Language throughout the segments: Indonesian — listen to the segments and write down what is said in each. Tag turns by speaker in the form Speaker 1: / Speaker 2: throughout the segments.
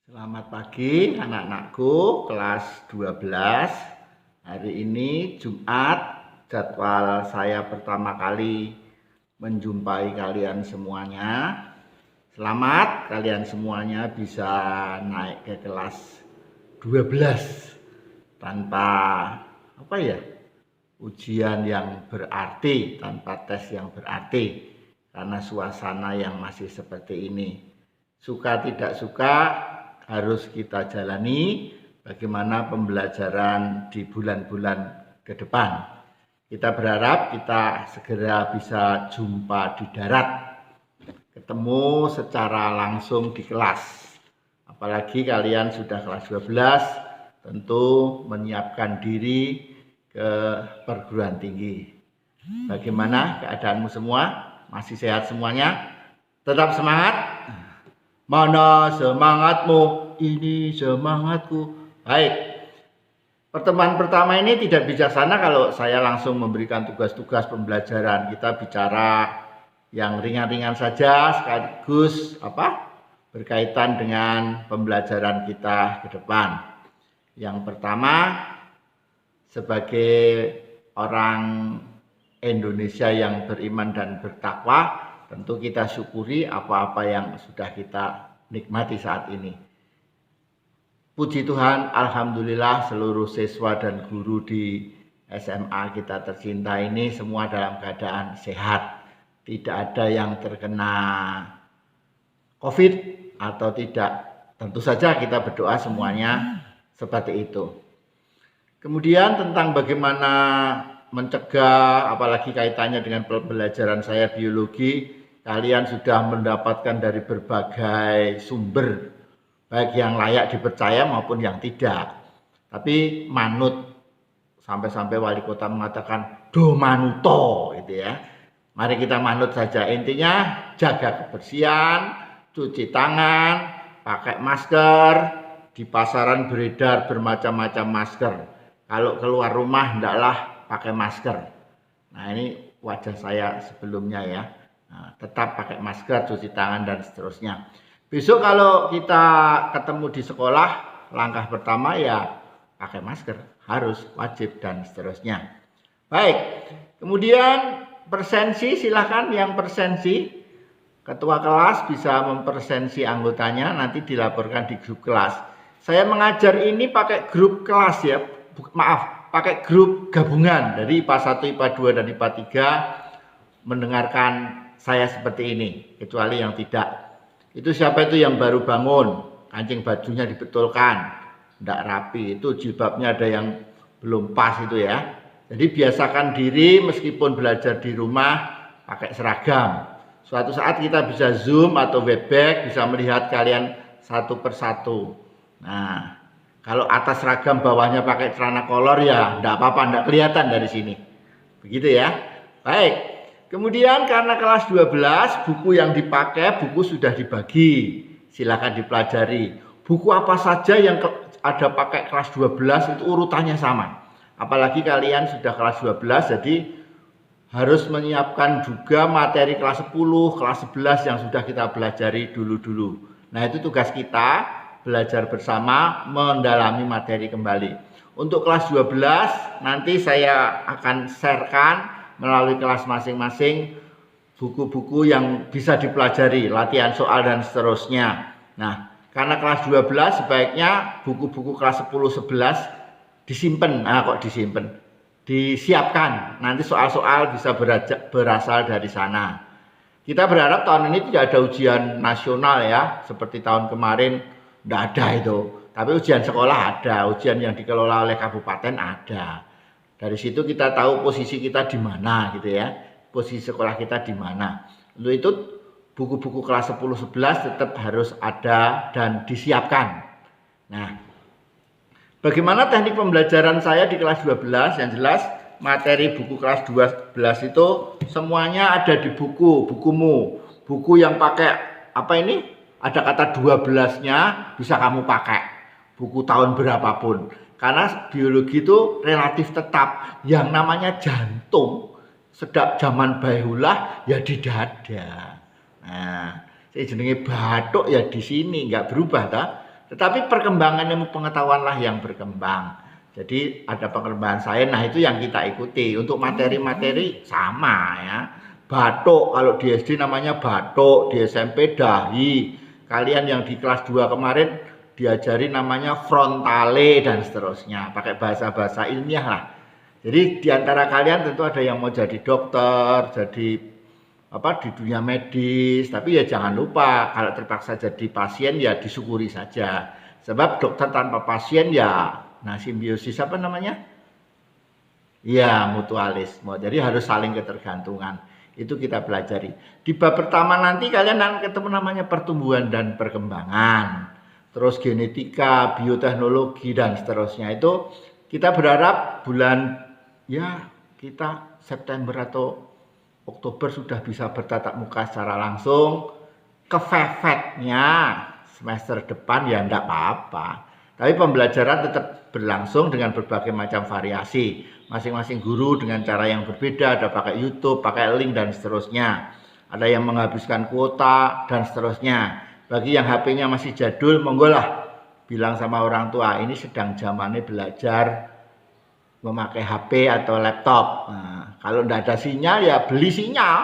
Speaker 1: Selamat pagi anak-anakku kelas 12. Hari ini Jumat, jadwal saya pertama kali menjumpai kalian semuanya. Selamat kalian semuanya bisa naik ke kelas 12 tanpa ujian yang berarti, tanpa tes yang berarti, karena suasana yang masih seperti ini. Suka tidak suka harus kita jalani bagaimana pembelajaran di bulan-bulan ke depan. Kita berharap kita segera bisa jumpa di darat, ketemu secara langsung di kelas. Apalagi kalian sudah kelas 12, tentu menyiapkan diri ke perguruan tinggi. Bagaimana keadaanmu semua? Masih sehat semuanya? Tetap semangat? Mana semangatmu? Ini semangatku. Baik. Pertemuan pertama ini tidak bijaksana kalau saya langsung memberikan tugas-tugas pembelajaran. Kita bicara yang ringan-ringan saja sekaligus berkaitan dengan pembelajaran kita ke depan. Yang pertama, sebagai orang Indonesia yang beriman dan bertakwa, tentu kita syukuri apa-apa yang sudah kita nikmati saat ini. Puji Tuhan, alhamdulillah seluruh siswa dan guru di SMA kita tercinta ini semua dalam keadaan sehat. Tidak ada yang terkena COVID atau tidak. Tentu saja kita berdoa semuanya seperti itu. Kemudian tentang bagaimana mencegah, apalagi kaitannya dengan pembelajaran saya biologi, kalian sudah mendapatkan dari berbagai sumber, baik yang layak dipercaya maupun yang tidak. Tapi manut, sampai-sampai wali kota mengatakan do manuto gitu ya. Mari kita manut saja. Intinya jaga kebersihan, cuci tangan, pakai masker. Di pasaran beredar bermacam-macam masker. Kalau keluar rumah hendaklah pakai masker. Nah, ini wajah saya sebelumnya ya. Nah, tetap pakai masker, cuci tangan dan seterusnya. Besok kalau kita ketemu di sekolah, langkah pertama ya pakai masker, harus wajib dan seterusnya. Baik, kemudian persensi, silakan yang persensi. Ketua kelas bisa mempersensi anggotanya, nanti dilaporkan di grup kelas. Saya mengajar ini pakai grup kelas ya, pakai grup gabungan dari IPA 1, IPA 2 dan IPA 3 mendengarkan saya seperti ini, kecuali yang tidak. Itu siapa itu yang baru bangun, kancing bajunya dibetulkan, tidak rapi, itu jilbabnya ada yang belum pas itu ya. Jadi biasakan diri meskipun belajar di rumah pakai seragam. Suatu saat kita bisa zoom atau webback, bisa melihat kalian satu persatu. Nah, kalau atas seragam bawahnya pakai celana kolor ya tidak apa-apa, tidak kelihatan dari sini. Begitu ya. Baik. Kemudian karena kelas 12, buku yang dipakai, buku sudah dibagi. Silakan dipelajari. Buku apa saja yang ada pakai kelas 12 itu urutannya sama. Apalagi kalian sudah kelas 12, jadi harus menyiapkan juga materi kelas 10, kelas 11 yang sudah kita pelajari dulu-dulu. Nah, itu tugas kita, belajar bersama, mendalami materi kembali. Untuk kelas 12, nanti saya akan sharekan melalui kelas masing-masing buku-buku yang bisa dipelajari, latihan soal dan seterusnya. Nah, karena kelas 12 sebaiknya buku-buku kelas 10, 11 disimpan. Disiapkan. Nanti soal-soal bisa berasal dari sana. Kita berharap tahun ini tidak ada ujian nasional ya, seperti tahun kemarin tidak ada itu. Tapi ujian sekolah ada, ujian yang dikelola oleh kabupaten ada. Dari situ kita tahu posisi kita di mana gitu ya. Posisi sekolah kita di mana. Untuk itu buku-buku kelas 10 11 tetap harus ada dan disiapkan. Nah, bagaimana teknik pembelajaran saya di kelas 12? Yang jelas materi buku kelas 12 itu semuanya ada di bukumu. Buku yang pakai ada kata 12-nya bisa kamu pakai. Buku tahun berapapun. Karena biologi itu relatif tetap. Yang namanya jantung sejak zaman bahulah ya di dada. Nah, jenenge bathuk ya di sini, nggak berubah ta. Tetapi perkembangan ilmu pengetahuanlah yang berkembang. Jadi ada perkembangan sains, nah itu yang kita ikuti. Untuk materi-materi sama ya. Batuk, kalau di SD namanya batuk, di SMP dahi. Kalian yang di kelas 2 kemarin diajari namanya frontale dan seterusnya. Pakai bahasa-bahasa ilmiah lah. Jadi di antara kalian tentu ada yang mau jadi dokter, jadi di dunia medis, tapi ya jangan lupa kalau terpaksa jadi pasien ya disyukuri saja. Sebab dokter tanpa pasien ya simbiosis apa namanya? Ya, mutualisme. Jadi harus saling ketergantungan. Itu kita pelajari. Di bab pertama nanti kalian akan ketemu namanya pertumbuhan dan perkembangan. Terus genetika, bioteknologi dan seterusnya. Itu kita berharap bulan kita September atau Oktober sudah bisa bertatap muka secara langsung. Kefefetnya semester depan ya enggak apa-apa. Tapi pembelajaran tetap berlangsung dengan berbagai macam variasi. Masing-masing guru dengan cara yang berbeda, ada pakai YouTube, pakai link dan seterusnya. Ada yang menghabiskan kuota dan seterusnya. Bagi yang HP-nya masih jadul, monggo lah bilang sama orang tua, ini sedang zamannya belajar memakai HP atau laptop. Nah, kalau tidak ada sinyal ya beli sinyal.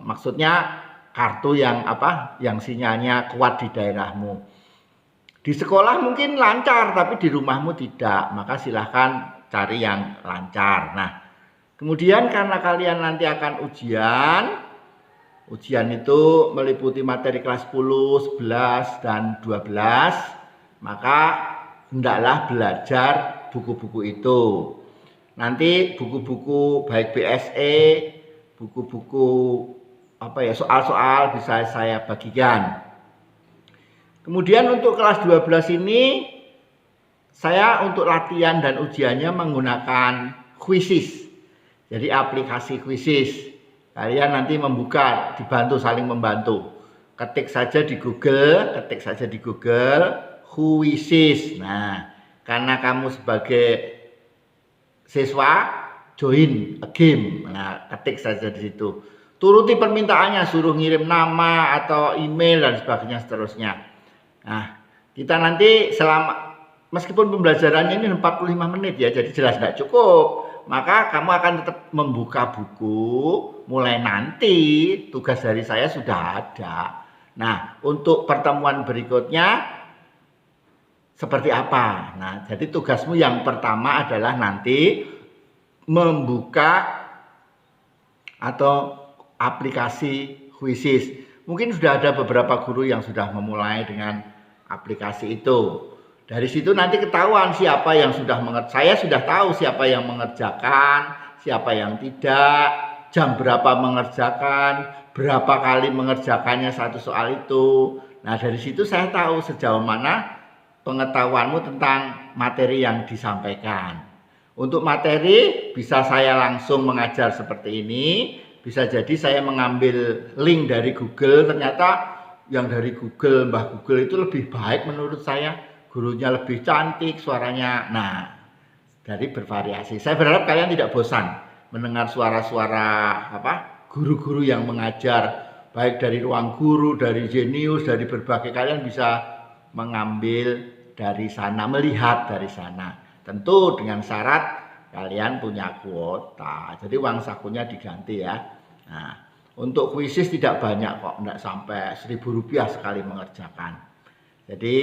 Speaker 1: Maksudnya kartu yang sinyalnya kuat di daerahmu. Di sekolah mungkin lancar tapi di rumahmu tidak. Maka silahkan cari yang lancar. Nah, kemudian karena kalian nanti akan ujian itu meliputi materi kelas 10, 11 dan 12, maka hendaklah belajar buku-buku itu. Nanti buku-buku baik BSE, buku-buku soal-soal bisa saya bagikan. Kemudian untuk kelas 12 ini saya untuk latihan dan ujiannya menggunakan Quizzes. Jadi aplikasi Quizzes. Kalian nanti saling membantu. Ketik saja di Google Quizzes. Nah, karena kamu sebagai siswa join a game. Nah, ketik saja di situ. Turuti permintaannya, suruh ngirim nama atau email dan sebagainya seterusnya. Nah, kita nanti meskipun pembelajarannya ini 45 menit ya, jadi jelas tidak cukup. Maka kamu akan tetap membuka buku, mulai nanti tugas dari saya sudah ada. Nah, untuk pertemuan berikutnya seperti apa? Nah, jadi tugasmu yang pertama adalah nanti membuka atau aplikasi Quizzes. Mungkin sudah ada beberapa guru yang sudah memulai dengan aplikasi itu. Dari situ nanti ketahuan siapa yang sudah saya sudah tahu siapa yang mengerjakan, siapa yang tidak, jam berapa mengerjakan, berapa kali mengerjakannya satu soal itu. Nah, dari situ saya tahu sejauh mana pengetahuanmu tentang materi yang disampaikan. Untuk materi bisa saya langsung mengajar seperti ini, bisa jadi saya mengambil link dari Google, ternyata yang dari Mbah Google itu lebih baik menurut saya. Gurunya lebih cantik, suaranya. Nah, dari bervariasi. Saya berharap kalian tidak bosan mendengar suara-suara guru-guru yang mengajar, baik dari Ruang Guru, dari Jenius, dari berbagai, kalian bisa mengambil dari sana, melihat dari sana. Tentu dengan syarat kalian punya kuota. Jadi uang sakunya diganti ya. Nah, untuk Quizzes tidak banyak kok, tidak sampai Rp1.000 sekali mengerjakan. Jadi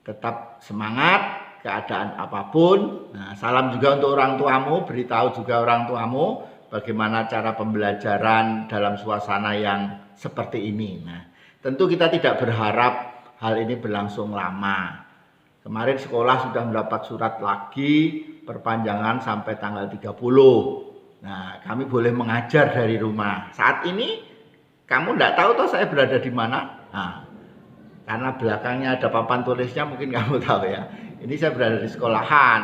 Speaker 1: tetap semangat, keadaan apapun. Nah, salam juga untuk orang tuamu, beritahu juga orang tuamu bagaimana cara pembelajaran dalam suasana yang seperti ini. Nah, tentu kita tidak berharap hal ini berlangsung lama. Kemarin sekolah sudah mendapat surat lagi perpanjangan sampai tanggal 30. Nah, kami boleh mengajar dari rumah. Saat ini kamu tidak tahu toh saya berada di mana? Nah, karena belakangnya ada papan tulisnya, mungkin kamu tahu ya. Ini saya berada di sekolahan.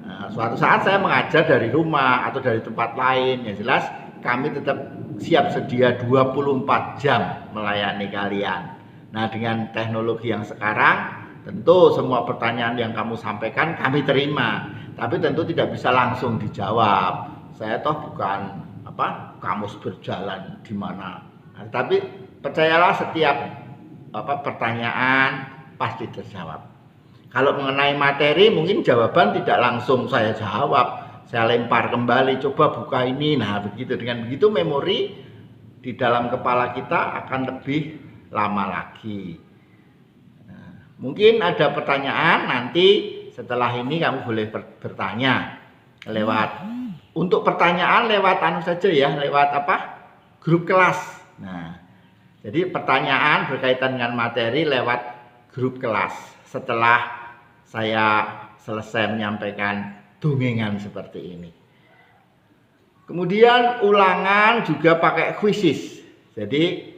Speaker 1: Nah, suatu saat saya mengajar dari rumah atau dari tempat lain. Yang jelas kami tetap siap sedia 24 jam melayani kalian. Nah, dengan teknologi yang sekarang, tentu semua pertanyaan yang kamu sampaikan kami terima. Tapi tentu tidak bisa langsung dijawab. Saya toh bukan kamus berjalan di mana. Nah, tapi percayalah setiap pertanyaan pasti terjawab. Kalau mengenai materi mungkin jawaban tidak langsung saya jawab, saya lempar kembali, coba buka ini. Nah begitu, dengan begitu memori di dalam kepala kita akan lebih lama lagi. Nah, mungkin ada pertanyaan, nanti setelah ini kamu boleh bertanya lewat, untuk pertanyaan lewat anu saja ya, lewat apa, grup kelas. Nah jadi pertanyaan berkaitan dengan materi lewat grup kelas setelah saya selesai menyampaikan dongengan seperti ini. Kemudian ulangan juga pakai quizzes. Jadi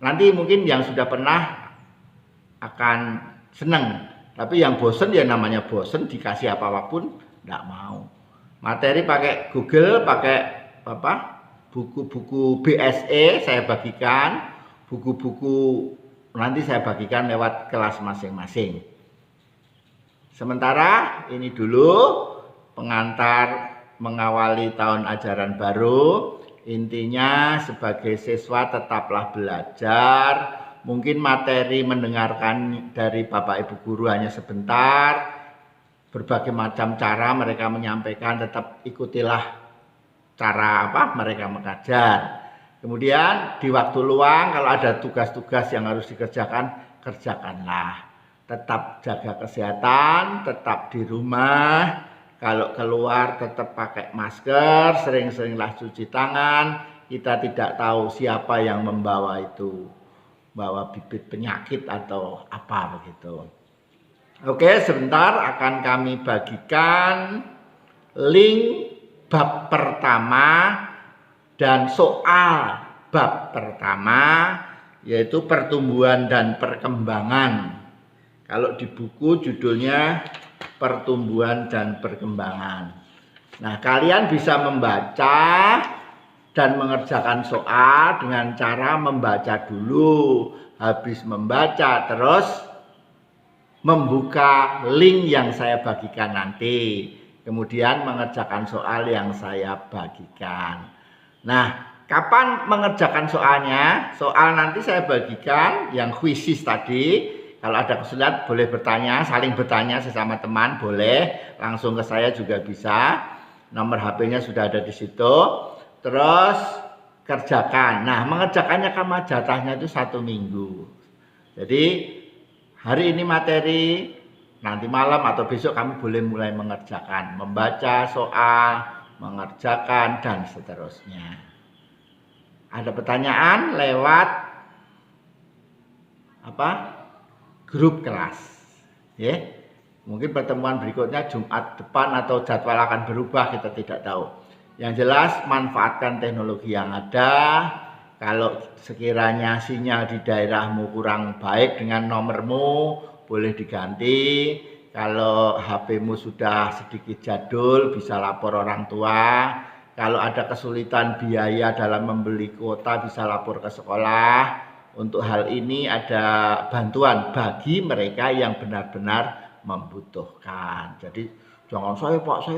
Speaker 1: nanti mungkin yang sudah pernah akan seneng, tapi yang bosen ya namanya bosen, dikasih apapun enggak mau. Materi pakai Google, pakai apa? Buku-buku BSE saya bagikan, buku-buku nanti saya bagikan lewat kelas masing-masing. Sementara ini dulu pengantar mengawali tahun ajaran baru. Intinya sebagai siswa tetaplah belajar. Mungkin materi mendengarkan dari Bapak Ibu guru hanya sebentar. Berbagai macam cara mereka menyampaikan, tetap ikutilah cara apa mereka mengajar. Kemudian di waktu luang kalau ada tugas-tugas yang harus dikerjakan, kerjakanlah. Tetap jaga kesehatan, tetap di rumah. Kalau keluar tetap pakai masker, sering-seringlah cuci tangan. Kita tidak tahu siapa yang membawa itu, bawa bibit penyakit atau apa begitu. Oke, sebentar akan kami bagikan link bab pertama dan soal bab pertama, yaitu pertumbuhan dan perkembangan. Kalau di buku judulnya pertumbuhan dan perkembangan. Nah, kalian bisa membaca dan mengerjakan soal dengan cara membaca dulu. Habis membaca terus membuka link yang saya bagikan nanti. Kemudian mengerjakan soal yang saya bagikan. Nah, kapan mengerjakan soalnya? Soal nanti saya bagikan yang quizzes tadi. Kalau ada kesulitan boleh bertanya, saling bertanya sesama teman boleh. Langsung ke saya juga bisa. Nomor HP-nya sudah ada di situ. Terus kerjakan. Nah, mengerjakannya kan jatahnya itu 1 minggu. Jadi hari ini materi, nanti malam atau besok kamu boleh mulai mengerjakan, membaca soal, mengerjakan dan seterusnya. Ada pertanyaan lewat apa? Grup kelas. Ya. Mungkin pertemuan berikutnya Jumat depan atau jadwal akan berubah, kita tidak tahu. Yang jelas manfaatkan teknologi yang ada. Kalau sekiranya sinyal di daerahmu kurang baik dengan nomormu, boleh diganti. Kalau HP-mu sudah sedikit jadul, bisa lapor orang tua. Kalau ada kesulitan biaya dalam membeli kuota, bisa lapor ke sekolah. Untuk hal ini ada bantuan bagi mereka yang benar-benar membutuhkan. Jadi jangan saya pak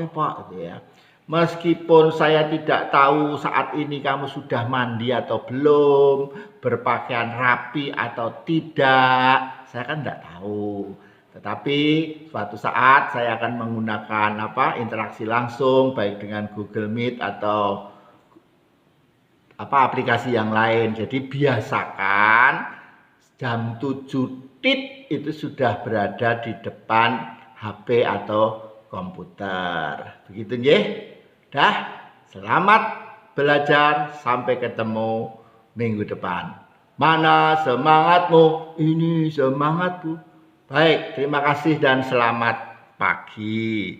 Speaker 1: gitu ya. Meskipun saya tidak tahu saat ini kamu sudah mandi atau belum, berpakaian rapi atau tidak, saya kan tidak tahu. Tetapi suatu saat saya akan menggunakan interaksi langsung, baik dengan Google Meet atau aplikasi yang lain. Jadi biasakan jam 7 tit itu sudah berada di depan HP atau komputer. Begitu nggih? Dah, selamat belajar, sampai ketemu minggu depan. Mana semangatmu? Ini semangatku. Baik, terima kasih dan selamat pagi.